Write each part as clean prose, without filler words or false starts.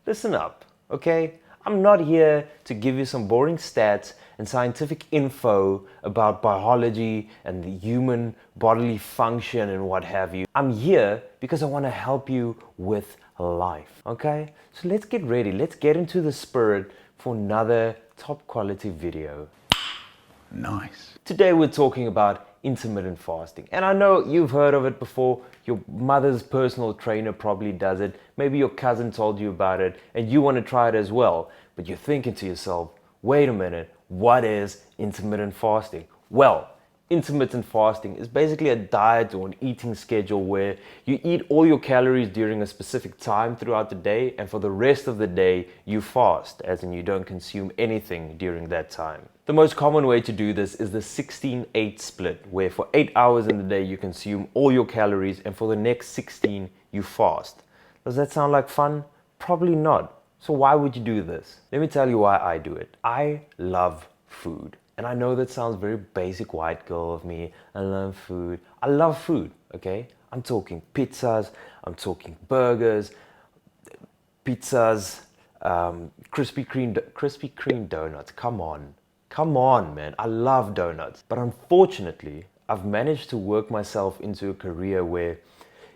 listen up, okay? I'm not here to give you some boring stats and scientific info about biology and the human bodily function and what have you. I'm here because I want to help you with life, okay? So let's get ready. Let's get into the spirit for another top quality video. Nice. Today we're talking about intermittent fasting. And I know you've heard of it before. Your mother's personal trainer probably does it. Maybe your cousin told you about it and you want to try it as well. But you're thinking to yourself, wait a minute, what is intermittent fasting? Well, intermittent fasting is basically a diet or an eating schedule where you eat all your calories during a specific time throughout the day, and for the rest of the day you fast, as in you don't consume anything during that time. The most common way to do this is the 16-8 split, where for 8 hours in the day you consume all your calories and for the next 16 you fast. Does that sound like fun? Probably not. So why would you do this? Let me tell you why I do it. I love food. And I know that sounds very basic white girl of me. I love food. I love food, okay? I'm talking pizzas, I'm talking burgers, pizzas, Krispy Kreme donuts. Come on, man. I love donuts. But unfortunately, I've managed to work myself into a career where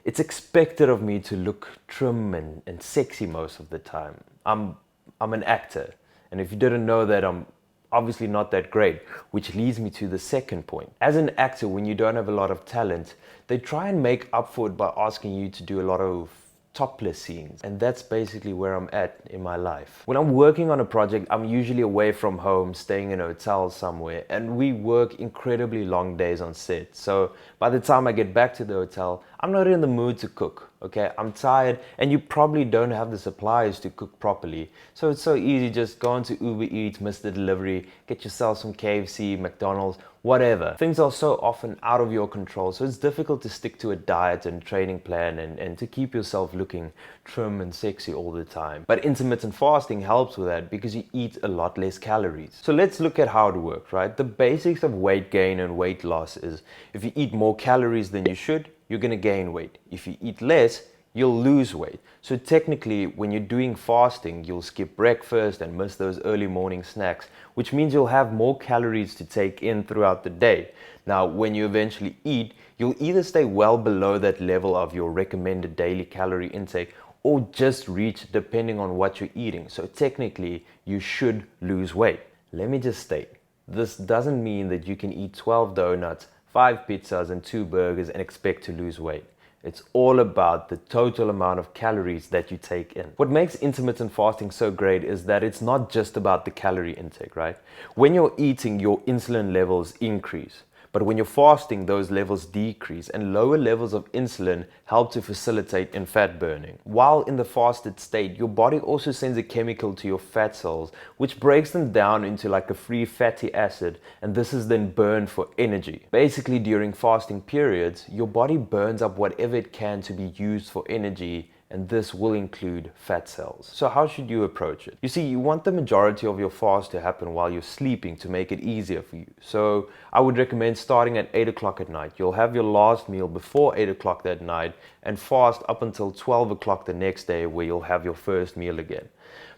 it's expected of me to look trim and sexy most of the time. I'm an actor. And if you didn't know that, I'm obviously not that great, which leads me to the second point. As an actor, when you don't have a lot of talent, they try and make up for it by asking you to do a lot of topless scenes, and that's basically where I'm at in my life. When I'm working on a project, I'm usually away from home, staying in a hotel somewhere, and we work incredibly long days on set. So by the time I get back to the hotel, I'm not in the mood to cook, okay? I'm tired, and you probably don't have the supplies to cook properly. So it's so easy, just go onto Uber Eats, Mr. Delivery, get yourself some KFC, McDonald's, whatever. Things are so often out of your control, so it's difficult to stick to a diet and training plan and to keep yourself looking trim and sexy all the time. But intermittent fasting helps with that because you eat a lot less calories. So let's look at how it works, right? The basics of weight gain and weight loss is if you eat more calories than you should, you're gonna gain weight. If you eat less, you'll lose weight. So technically, when you're doing fasting, you'll skip breakfast and miss those early morning snacks, which means you'll have more calories to take in throughout the day. Now, when you eventually eat, you'll either stay well below that level of your recommended daily calorie intake or just reach depending on what you're eating. So technically, you should lose weight. Let me just state, this doesn't mean that you can eat 12 donuts, 5 pizzas and 2 burgers and expect to lose weight. It's all about the total amount of calories that you take in. What makes intermittent fasting so great is that it's not just about the calorie intake, right? When you're eating, your insulin levels increase. But when you're fasting, those levels decrease, and lower levels of insulin help to facilitate in fat burning. While in the fasted state, your body also sends a chemical to your fat cells, which breaks them down into like a free fatty acid, and this is then burned for energy. Basically, during fasting periods, your body burns up whatever it can to be used for energy, and this will include fat cells. So how should you approach it? You see, you want the majority of your fast to happen while you're sleeping to make it easier for you. So I would recommend starting at 8 o'clock at night. You'll have your last meal before 8 o'clock that night and fast up until 12 o'clock the next day, where you'll have your first meal again.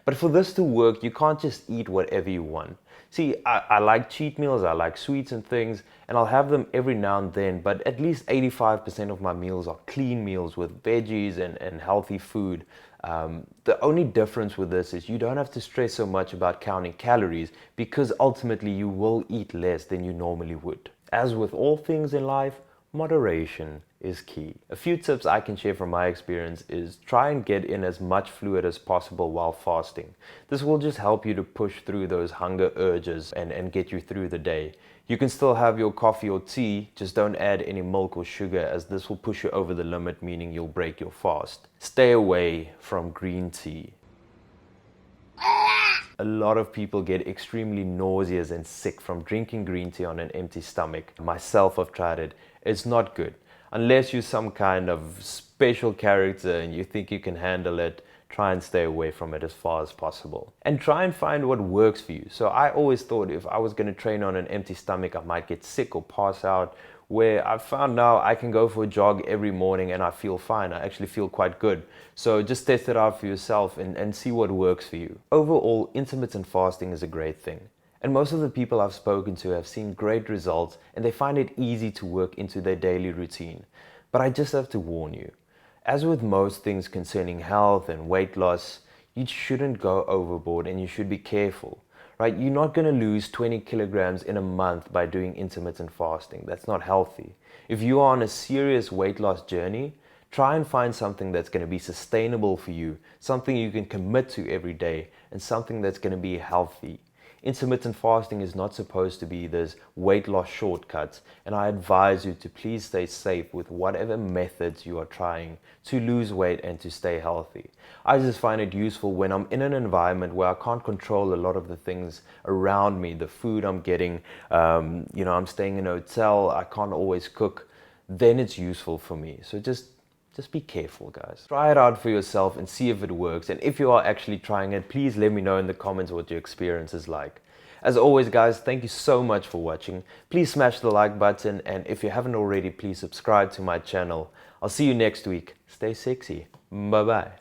But for this to work, you can't just eat whatever you want. See, I like cheat meals, I like sweets and things, and I'll have them every now and then, but at least 85% of my meals are clean meals with veggies and healthy food. The only difference with this is you don't have to stress so much about counting calories because ultimately you will eat less than you normally would. As with all things in life, moderation is key. A few tips I can share from my experience is try and get in as much fluid as possible while fasting. This will just help you to push through those hunger urges and get you through the day. You can still have your coffee or tea, just don't add any milk or sugar, as this will push you over the limit, meaning you'll break your fast. Stay away from green tea. A lot of people get extremely nauseous and sick from drinking green tea on an empty stomach. Myself, I've tried it. It's not good. Unless you're some kind of special character and you think you can handle it, try and stay away from it as far as possible. And try and find what works for you. So I always thought if I was going to train on an empty stomach, I might get sick or pass out, where I've found now I can go for a jog every morning and I feel fine. I actually feel quite good. So just test it out for yourself and see what works for you. Overall, intermittent fasting is a great thing. And most of the people I've spoken to have seen great results and they find it easy to work into their daily routine. But I just have to warn you, as with most things concerning health and weight loss, you shouldn't go overboard and you should be careful, right? You're not going to lose 20 kilograms in a month by doing intermittent fasting. That's not healthy. If you are on a serious weight loss journey, try and find something that's going to be sustainable for you, something you can commit to every day, and something that's going to be healthy. Intermittent fasting is not supposed to be this weight loss shortcut, and I advise you to please stay safe with whatever methods you are trying to lose weight and to stay healthy. I just find it useful when I'm in an environment where I can't control a lot of the things around me, the food I'm getting, I'm staying in a hotel, I can't always cook, then it's useful for me. So just be careful, guys. Try it out for yourself and see if it works. And if you are actually trying it, please let me know in the comments what your experience is like. As always, guys, thank you so much for watching. Please smash the like button. And if you haven't already, please subscribe to my channel. I'll see you next week. Stay sexy. Bye-bye.